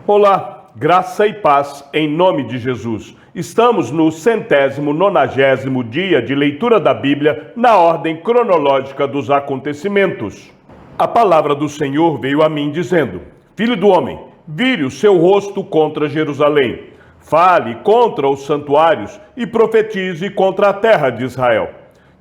Olá, graça e paz em nome de Jesus. Estamos no 190º dia de leitura da Bíblia na ordem cronológica dos acontecimentos. A palavra do Senhor veio a mim dizendo: Filho do homem, vire o seu rosto contra Jerusalém. Fale contra os santuários e profetize contra a terra de Israel.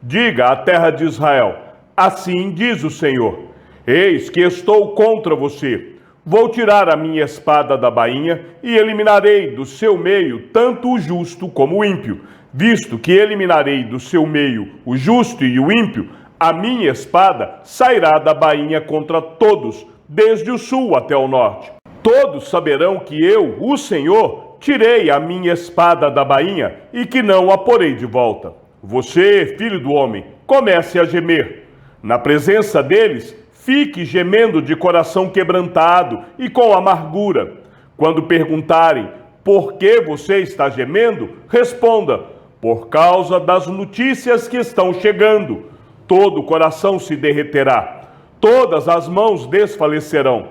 Diga à terra de Israel: assim diz o Senhor: eis que estou contra você. Vou tirar a minha espada da bainha e eliminarei do seu meio tanto o justo como o ímpio. Visto que eliminarei do seu meio o justo e o ímpio, a minha espada sairá da bainha contra todos, desde o sul até o norte. Todos saberão que eu, o Senhor, tirei a minha espada da bainha e que não a porei de volta. Você, filho do homem, comece a gemer. Na presença deles, fique gemendo de coração quebrantado e com amargura. Quando perguntarem por que você está gemendo, responda: por causa das notícias que estão chegando. Todo o coração se derreterá, todas as mãos desfalecerão,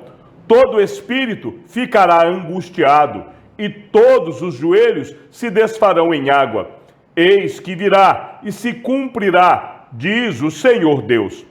todo o espírito ficará angustiado e todos os joelhos se desfarão em água. Eis que virá e se cumprirá, diz o Senhor Deus.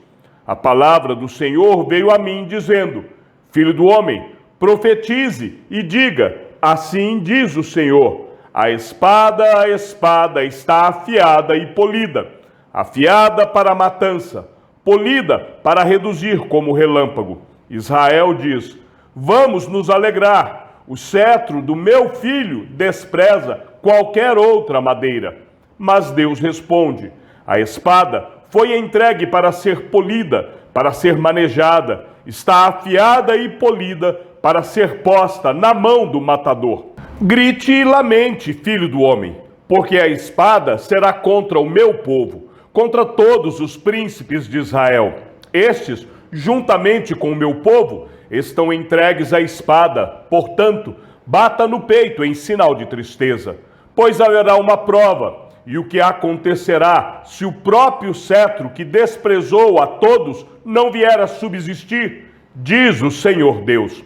A palavra do Senhor veio a mim dizendo: Filho do homem, profetize e diga: assim diz o Senhor: a espada está afiada e polida, afiada para a matança, polida para reduzir como relâmpago. Israel diz: vamos nos alegrar, o cetro do meu filho despreza qualquer outra madeira. Mas Deus responde: a espada foi entregue para ser polida, para ser manejada, está afiada e polida para ser posta na mão do matador. Grite e lamente, filho do homem, porque a espada será contra o meu povo, contra todos os príncipes de Israel. Estes, juntamente com o meu povo, estão entregues à espada. Portanto, bata no peito em sinal de tristeza, pois haverá uma prova. E o que acontecerá se o próprio cetro que desprezou a todos não vier a subsistir? Diz o Senhor Deus.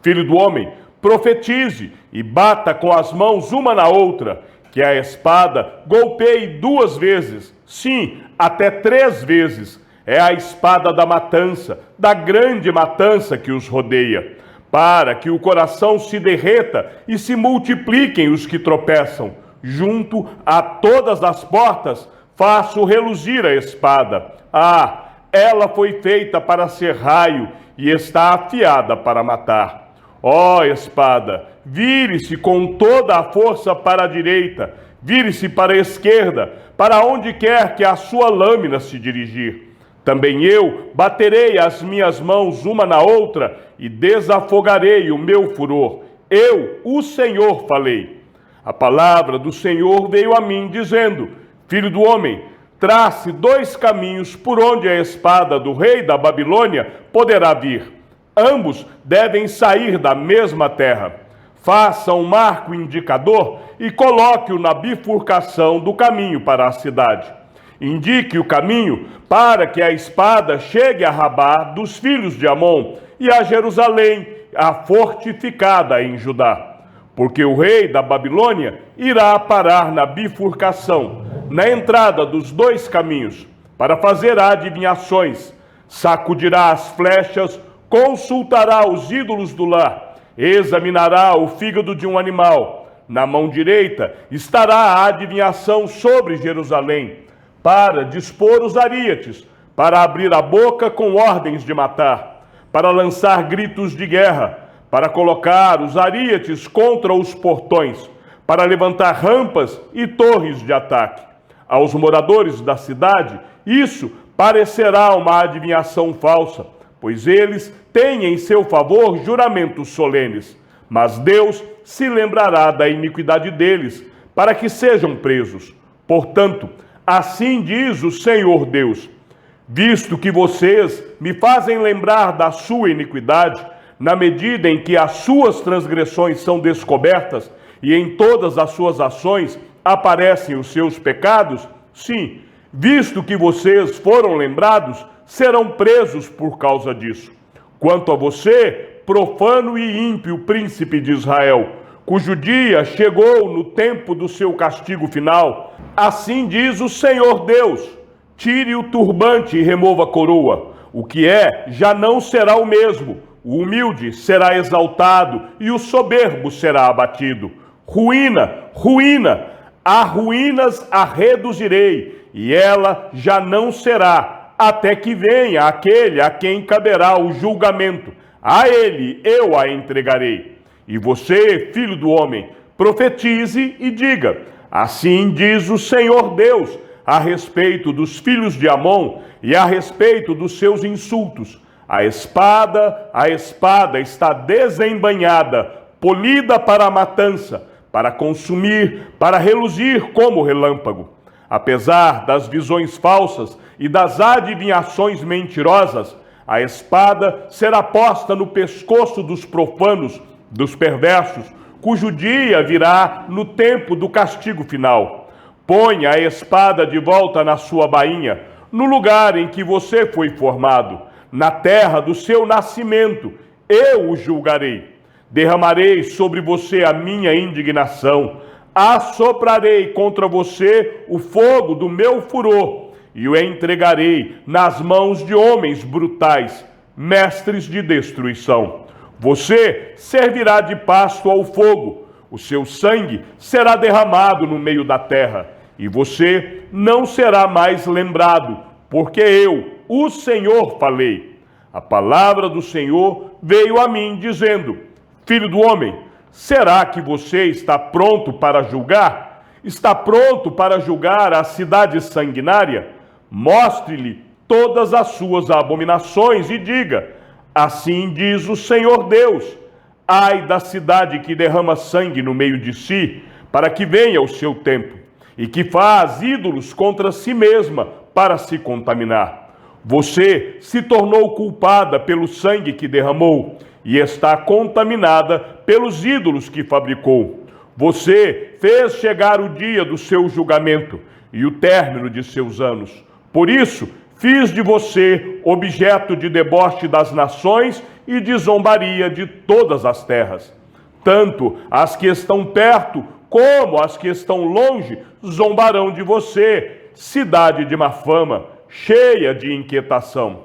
Filho do homem, profetize e bata com as mãos uma na outra, que a espada golpeie 2 vezes, sim, até 3 vezes. É a espada da matança, da grande matança que os rodeia, para que o coração se derreta e se multipliquem os que tropeçam. Junto a todas as portas faço reluzir a espada. Ah, ela foi feita para ser raio e está afiada para matar. Ó espada, vire-se com toda a força para a direita, vire-se para a esquerda, para onde quer que a sua lâmina se dirigir. Também eu baterei as minhas mãos uma na outra e desafogarei o meu furor. Eu, o Senhor, falei. A palavra do Senhor veio a mim dizendo: Filho do homem, trace 2 caminhos por onde a espada do rei da Babilônia poderá vir. Ambos devem sair da mesma terra. Faça um marco indicador e coloque-o na bifurcação do caminho para a cidade. Indique o caminho para que a espada chegue a Rabá dos filhos de Amon e a Jerusalém, a fortificada em Judá. Porque o rei da Babilônia irá parar na bifurcação, na entrada dos 2 caminhos, para fazer adivinhações, sacudirá as flechas, consultará os ídolos do lar, examinará o fígado de um animal. Na mão direita estará a adivinhação sobre Jerusalém, para dispor os aríates, para abrir a boca com ordens de matar, para lançar gritos de guerra, para colocar os aríates contra os portões, para levantar rampas e torres de ataque. Aos moradores da cidade, isso parecerá uma adivinhação falsa, pois eles têm em seu favor juramentos solenes. Mas Deus se lembrará da iniquidade deles, para que sejam presos. Portanto, assim diz o Senhor Deus: visto que vocês me fazem lembrar da sua iniquidade, na medida em que as suas transgressões são descobertas e em todas as suas ações aparecem os seus pecados, sim, visto que vocês foram lembrados, serão presos por causa disso. Quanto a você, profano e ímpio príncipe de Israel, cujo dia chegou no tempo do seu castigo final. Assim diz o Senhor Deus: tire o turbante e remova a coroa. O que é, já não será o mesmo. O humilde será exaltado e o soberbo será abatido. Ruína, ruína, a ruínas a reduzirei, e ela já não será, até que venha aquele a quem caberá o julgamento. A ele eu a entregarei. E você, filho do homem, profetize e diga: assim diz o Senhor Deus a respeito dos filhos de Amon e a respeito dos seus insultos. A espada está desembainhada, polida para a matança, para consumir, para reluzir como relâmpago. Apesar das visões falsas e das adivinhações mentirosas, a espada será posta no pescoço dos profanos, dos perversos, cujo dia virá no tempo do castigo final. Ponha a espada de volta na sua bainha, no lugar em que você foi formado, na terra do seu nascimento, eu o julgarei. Derramarei sobre você a minha indignação, assoprarei contra você o fogo do meu furor, e o entregarei nas mãos de homens brutais, mestres de destruição. Você servirá de pasto ao fogo, o seu sangue será derramado no meio da terra, e você não será mais lembrado, porque eu, o Senhor, falei. A palavra do Senhor veio a mim dizendo: filho do homem, será que você está pronto para julgar? Está pronto para julgar a cidade sanguinária? Mostre-lhe todas as suas abominações e diga: assim diz o Senhor Deus: ai da cidade que derrama sangue no meio de si, para que venha o seu tempo, e que faz ídolos contra si mesma para se contaminar. Você se tornou culpada pelo sangue que derramou e está contaminada pelos ídolos que fabricou. Você fez chegar o dia do seu julgamento e o término de seus anos. Por isso, fiz de você objeto de deboche das nações e de zombaria de todas as terras. Tanto as que estão perto como as que estão longe zombarão de você, cidade de má fama, cheia de inquietação.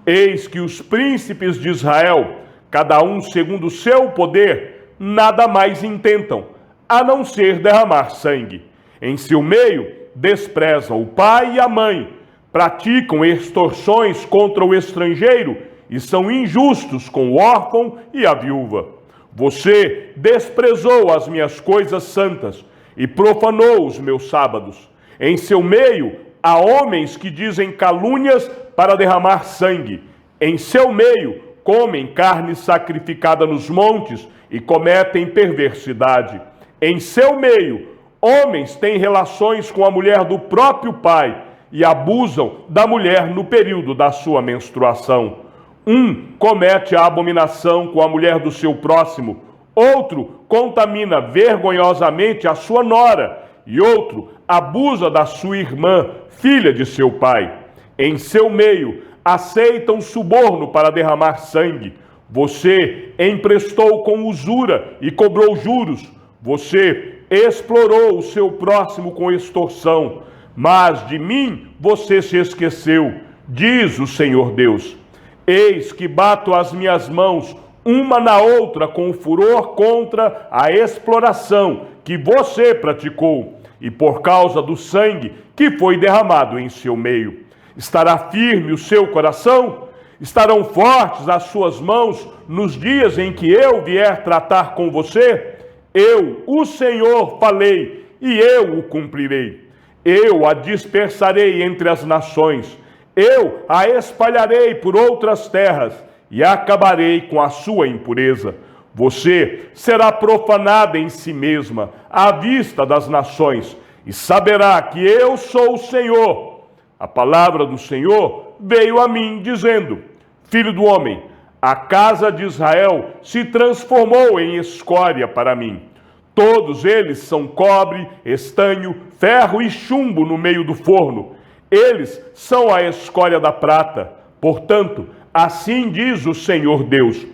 Eis que os príncipes de Israel, cada um segundo o seu poder, nada mais intentam, a não ser derramar sangue. Em seu meio, desprezam o pai e a mãe, praticam extorsões contra o estrangeiro e são injustos com o órfão e a viúva. Você desprezou as minhas coisas santas e profanou os meus sábados. Em seu meio, há homens que dizem calúnias para derramar sangue. Em seu meio, comem carne sacrificada nos montes e cometem perversidade. Em seu meio, homens têm relações com a mulher do próprio pai e abusam da mulher no período da sua menstruação. Um comete a abominação com a mulher do seu próximo, outro contamina vergonhosamente a sua nora, e outro abusa da sua irmã, filha de seu pai. Em seu meio, aceitam suborno para derramar sangue. Você emprestou com usura e cobrou juros. Você explorou o seu próximo com extorsão. Mas de mim você se esqueceu, diz o Senhor Deus. Eis que bato as minhas mãos uma na outra com furor contra a exploração que você praticou, e por causa do sangue que foi derramado em seu meio. Estará firme o seu coração? Estarão fortes as suas mãos nos dias em que eu vier tratar com você? Eu, o Senhor, falei, e eu o cumprirei. Eu a dispersarei entre as nações, eu a espalharei por outras terras, e acabarei com a sua impureza. Você será profanada em si mesma, à vista das nações, e saberá que eu sou o Senhor. A palavra do Senhor veio a mim, dizendo: filho do homem, a casa de Israel se transformou em escória para mim. Todos eles são cobre, estanho, ferro e chumbo no meio do forno. Eles são a escória da prata. Portanto, assim diz o Senhor Deus: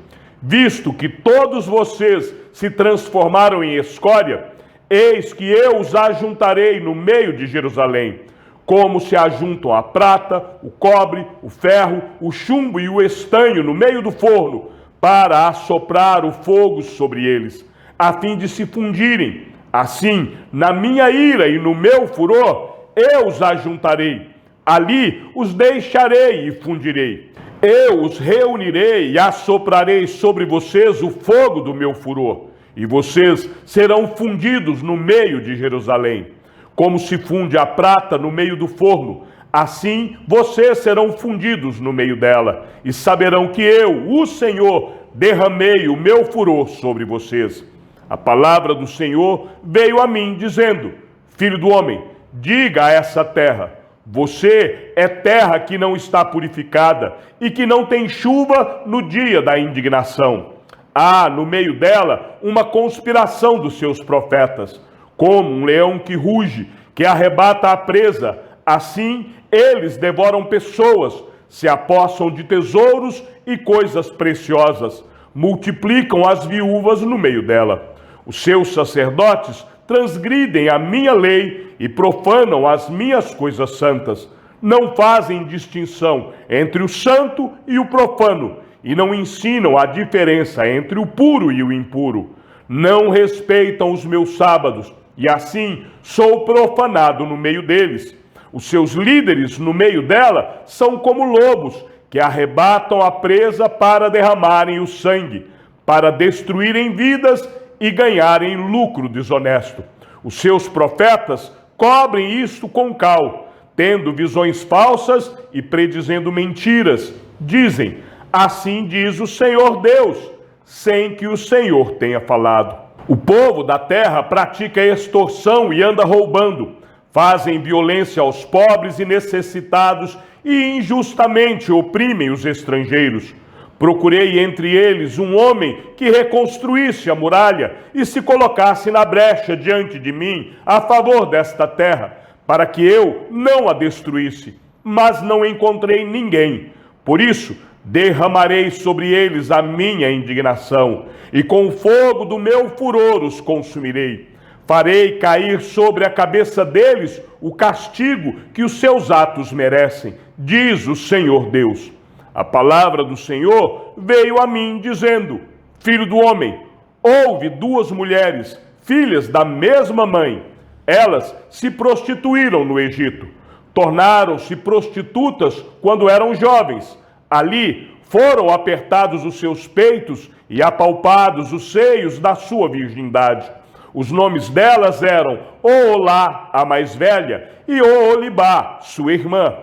Visto que todos vocês se transformaram em escória, eis que eu os ajuntarei no meio de Jerusalém, como se ajuntam a prata, o cobre, o ferro, o chumbo e o estanho no meio do forno, para assoprar o fogo sobre eles, a fim de se fundirem. Assim, na minha ira e no meu furor, eu os ajuntarei. Ali os deixarei e fundirei. Eu os reunirei e assoprarei sobre vocês o fogo do meu furor, e vocês serão fundidos no meio de Jerusalém. Como se funde a prata no meio do forno, assim vocês serão fundidos no meio dela, e saberão que eu, o Senhor, derramei o meu furor sobre vocês. A palavra do Senhor veio a mim, dizendo: Filho do homem, diga a essa terra: você é terra que não está purificada e que não tem chuva no dia da indignação. Há no meio dela uma conspiração dos seus profetas. Como um leão que ruge, que arrebata a presa, assim eles devoram pessoas, se apossam de tesouros e coisas preciosas, multiplicam as viúvas no meio dela. Os seus sacerdotes transgridem a minha lei e profanam as minhas coisas santas. Não fazem distinção entre o santo e o profano, e não ensinam a diferença entre o puro e o impuro. Não respeitam os meus sábados, e assim sou profanado no meio deles. Os seus líderes no meio dela são como lobos, que arrebatam a presa para derramarem o sangue, para destruírem vidas e ganharem lucro desonesto. Os seus profetas cobrem isto com cal, tendo visões falsas e predizendo mentiras. Dizem: assim diz o Senhor Deus, sem que o Senhor tenha falado. O povo da terra pratica extorsão e anda roubando. Fazem violência aos pobres e necessitados e injustamente oprimem os estrangeiros. Procurei entre eles um homem que reconstruísse a muralha e se colocasse na brecha diante de mim a favor desta terra, para que eu não a destruísse, mas não encontrei ninguém. Por isso, derramarei sobre eles a minha indignação, e com o fogo do meu furor os consumirei. Farei cair sobre a cabeça deles o castigo que os seus atos merecem, diz o Senhor Deus. A palavra do Senhor veio a mim, dizendo: Filho do homem, houve duas mulheres, filhas da mesma mãe. Elas se prostituíram no Egito. Tornaram-se prostitutas quando eram jovens. Ali foram apertados os seus peitos e apalpados os seios da sua virgindade. Os nomes delas eram Oholá, a mais velha, e Oholibá, sua irmã.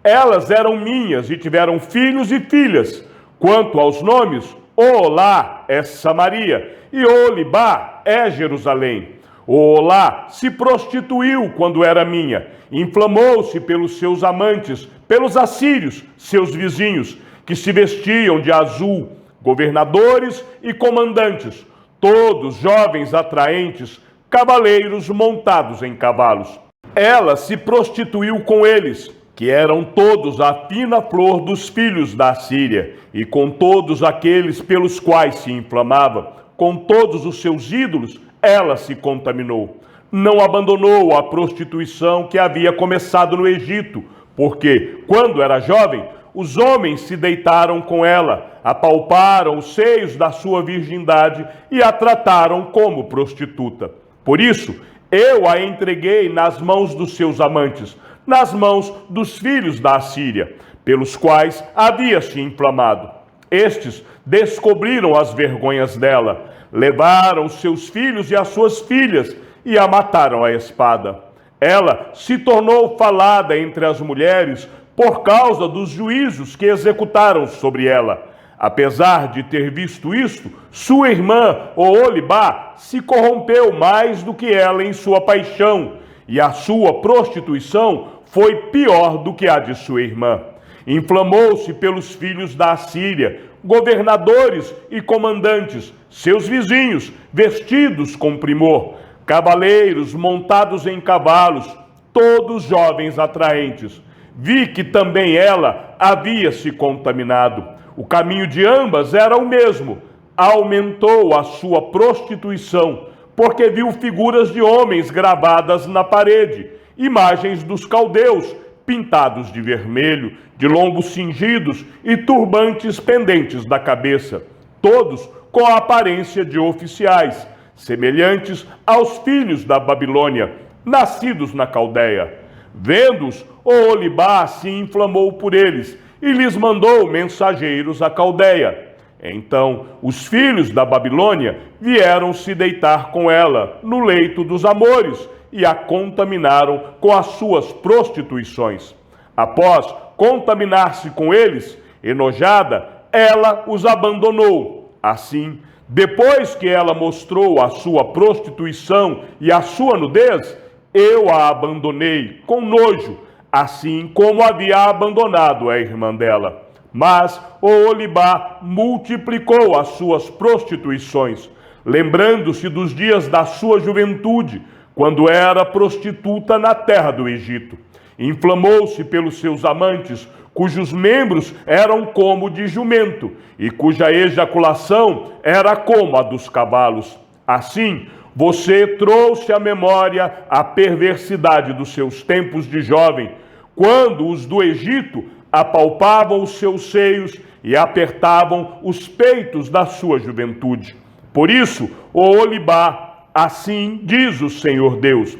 Elas eram minhas e tiveram filhos e filhas. Quanto aos nomes, Oholá é Samaria e Oholibá é Jerusalém. Oholá se prostituiu quando era minha, inflamou-se pelos seus amantes, pelos assírios, seus vizinhos, que se vestiam de azul, governadores e comandantes, todos jovens atraentes, cavaleiros montados em cavalos. Ela se prostituiu com eles, que eram todos a fina flor dos filhos da Síria, e com todos aqueles pelos quais se inflamava, com todos os seus ídolos, ela se contaminou. Não abandonou a prostituição que havia começado no Egito, porque, quando era jovem, os homens se deitaram com ela, apalparam os seios da sua virgindade e a trataram como prostituta. Por isso, eu a entreguei nas mãos dos seus amantes, nas mãos dos filhos da Assíria, pelos quais havia se inflamado. Estes descobriram as vergonhas dela, levaram seus filhos e as suas filhas e a mataram à espada. Ela se tornou falada entre as mulheres por causa dos juízos que executaram sobre ela. Apesar de ter visto isto, sua irmã, Oholibá, se corrompeu mais do que ela em sua paixão, e a sua prostituição foi pior do que a de sua irmã. Inflamou-se pelos filhos da Assíria, governadores e comandantes, seus vizinhos, vestidos com primor, cavaleiros montados em cavalos, todos jovens atraentes. Vi que também ela havia se contaminado. O caminho de ambas era o mesmo, aumentou a sua prostituição, porque viu figuras de homens gravadas na parede, imagens dos caldeus, pintados de vermelho, de lombos cingidos e turbantes pendentes da cabeça, todos com a aparência de oficiais, semelhantes aos filhos da Babilônia, nascidos na Caldeia. Vendo-os, Oholibá se inflamou por eles e lhes mandou mensageiros à Caldeia. Então os filhos da Babilônia vieram se deitar com ela no leito dos amores e a contaminaram com as suas prostituições. Após contaminar-se com eles, enojada, ela os abandonou. Assim, depois que ela mostrou a sua prostituição e a sua nudez, eu a abandonei com nojo, assim como havia abandonado a irmã dela. Mas Oholibá multiplicou as suas prostituições, lembrando-se dos dias da sua juventude, quando era prostituta na terra do Egito. Inflamou-se pelos seus amantes, cujos membros eram como de jumento, e cuja ejaculação era como a dos cavalos. Assim, você trouxe à memória a perversidade dos seus tempos de jovem, quando os do Egito apalpavam os seus seios e apertavam os peitos da sua juventude. Por isso, Oholibá, assim diz o Senhor Deus: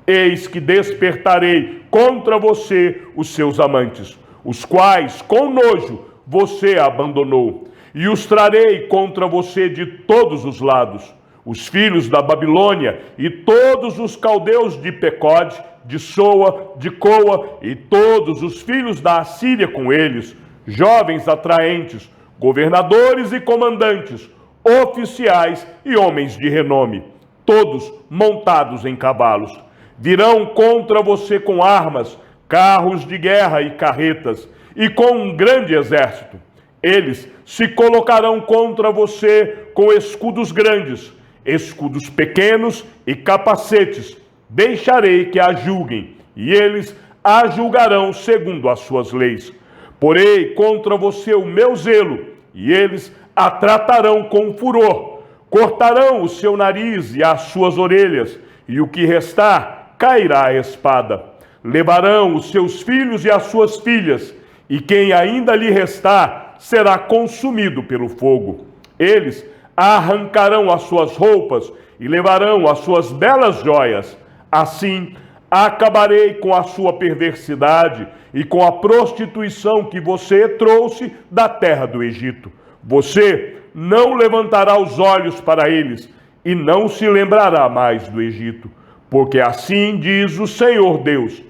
eis que despertarei contra você os seus amantes, os quais, com nojo, você abandonou, e os trarei contra você de todos os lados. Os filhos da Babilônia e todos os caldeus de Pecode, de Soa, de Coa, e todos os filhos da Assíria com eles, jovens atraentes, governadores e comandantes, oficiais e homens de renome, todos montados em cavalos, virão contra você com armas, carros de guerra e carretas, e com um grande exército. Eles se colocarão contra você com escudos grandes, escudos pequenos e capacetes. Deixarei que a julguem, e eles a julgarão segundo as suas leis. Porei contra você o meu zelo, e eles a tratarão com furor. Cortarão o seu nariz e as suas orelhas, e o que restar cairá a espada. Levarão os seus filhos e as suas filhas, e quem ainda lhe restar será consumido pelo fogo. Eles arrancarão as suas roupas e levarão as suas belas joias. Assim, acabarei com a sua perversidade e com a prostituição que você trouxe da terra do Egito. Você não levantará os olhos para eles e não se lembrará mais do Egito, porque assim diz o Senhor Deus: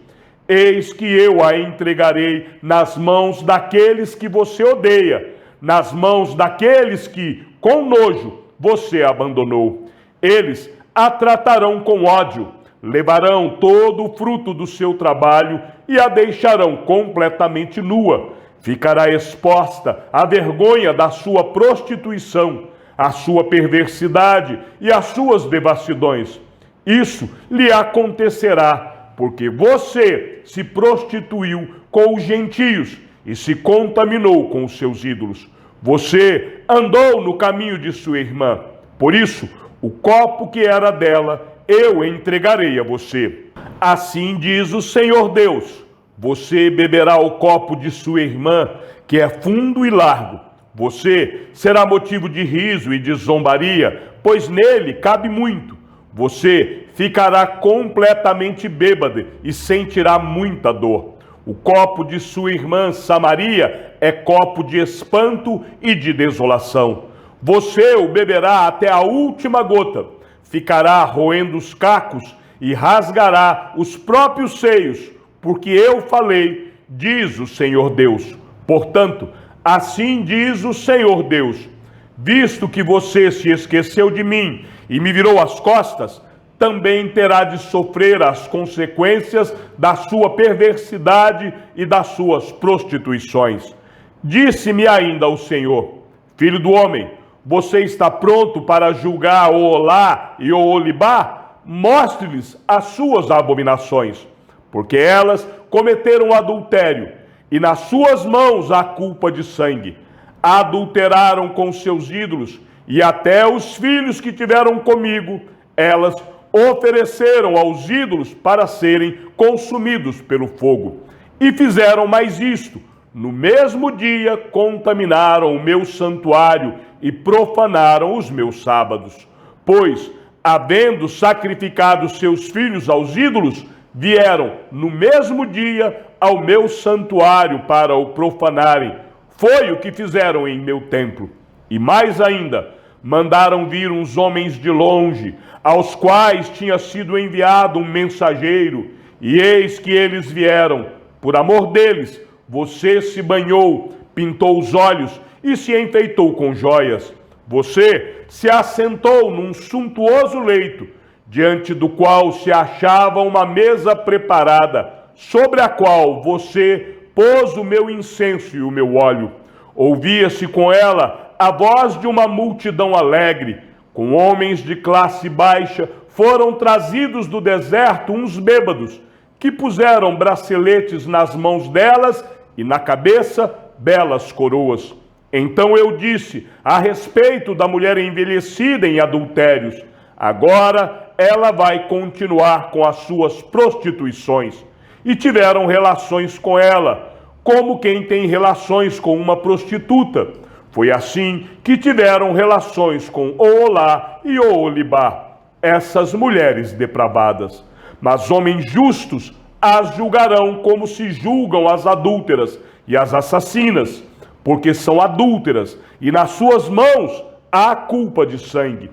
eis que eu a entregarei nas mãos daqueles que você odeia, nas mãos daqueles que, com nojo, você abandonou. Eles a tratarão com ódio, levarão todo o fruto do seu trabalho e a deixarão completamente nua. Ficará exposta à vergonha da sua prostituição, à sua perversidade e às suas devassidões. Isso lhe acontecerá, porque você se prostituiu com os gentios e se contaminou com os seus ídolos. Você andou no caminho de sua irmã. Por isso, o copo que era dela, eu entregarei a você. Assim diz o Senhor Deus: você beberá o copo de sua irmã, que é fundo e largo. Você será motivo de riso e de zombaria, pois nele cabe muito. Você ficará completamente bêbada e sentirá muita dor. O copo de sua irmã Samaria é copo de espanto e de desolação. Você o beberá até a última gota, ficará roendo os cacos e rasgará os próprios seios, porque eu falei, diz o Senhor Deus. Portanto, assim diz o Senhor Deus: visto que você se esqueceu de mim e me virou as costas, também terá de sofrer as consequências da sua perversidade e das suas prostituições. Disse-me ainda o Senhor: filho do homem, você está pronto para julgar Oholá e Oholibá? Mostre-lhes as suas abominações, porque elas cometeram adultério, e nas suas mãos há culpa de sangue. Adulteraram com seus ídolos, e até os filhos que tiveram comigo, elas ofereceram aos ídolos para serem consumidos pelo fogo. E fizeram mais isto: no mesmo dia contaminaram o meu santuário e profanaram os meus sábados. Pois, havendo sacrificado seus filhos aos ídolos, vieram no mesmo dia ao meu santuário para o profanarem. Foi o que fizeram em meu templo. E mais ainda, mandaram vir uns homens de longe, aos quais tinha sido enviado um mensageiro, e eis que eles vieram. Por amor deles, você se banhou, pintou os olhos e se enfeitou com joias. Você se assentou num suntuoso leito, diante do qual se achava uma mesa preparada, sobre a qual você pôs o meu incenso e o meu óleo. Ouvia-se com ela a voz de uma multidão alegre. Com homens de classe baixa foram trazidos do deserto uns bêbados, que puseram braceletes nas mãos delas e na cabeça belas coroas. Então eu disse a respeito da mulher envelhecida em adultérios: agora ela vai continuar com as suas prostituições. E tiveram relações com ela, como quem tem relações com uma prostituta. Foi assim que tiveram relações com Oholá e Oholibá, essas mulheres depravadas. Mas homens justos as julgarão como se julgam as adúlteras e as assassinas, porque são adúlteras, e nas suas mãos há culpa de sangue.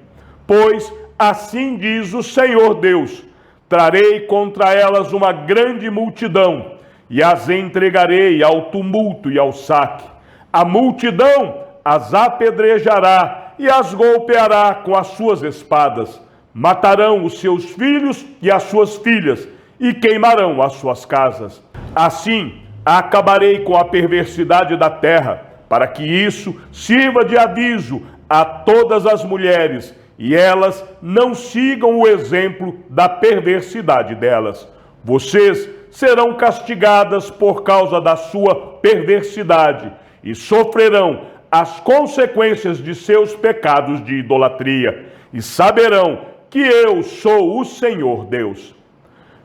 Pois assim diz o Senhor Deus: trarei contra elas uma grande multidão, e as entregarei ao tumulto e ao saque. A multidão as apedrejará e as golpeará com as suas espadas. Matarão os seus filhos e as suas filhas, e queimarão as suas casas. Assim, acabarei com a perversidade da terra, para que isso sirva de aviso a todas as mulheres, e elas não sigam o exemplo da perversidade delas. Vocês serão castigadas por causa da sua perversidade, e sofrerão as consequências de seus pecados de idolatria, e saberão que eu sou o Senhor Deus.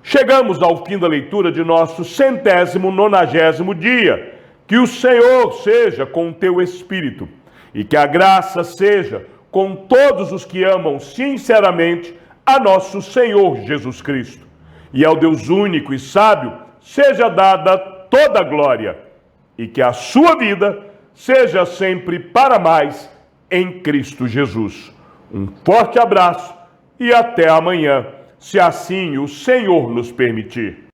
Chegamos ao fim da leitura de nosso 190º dia. Que o Senhor seja com o teu espírito, e que a graça seja com todos os que amam sinceramente a nosso Senhor Jesus Cristo. E ao Deus único e sábio seja dada toda a glória, e que a sua vida seja sempre para mais em Cristo Jesus. Um forte abraço e até amanhã, se assim o Senhor nos permitir.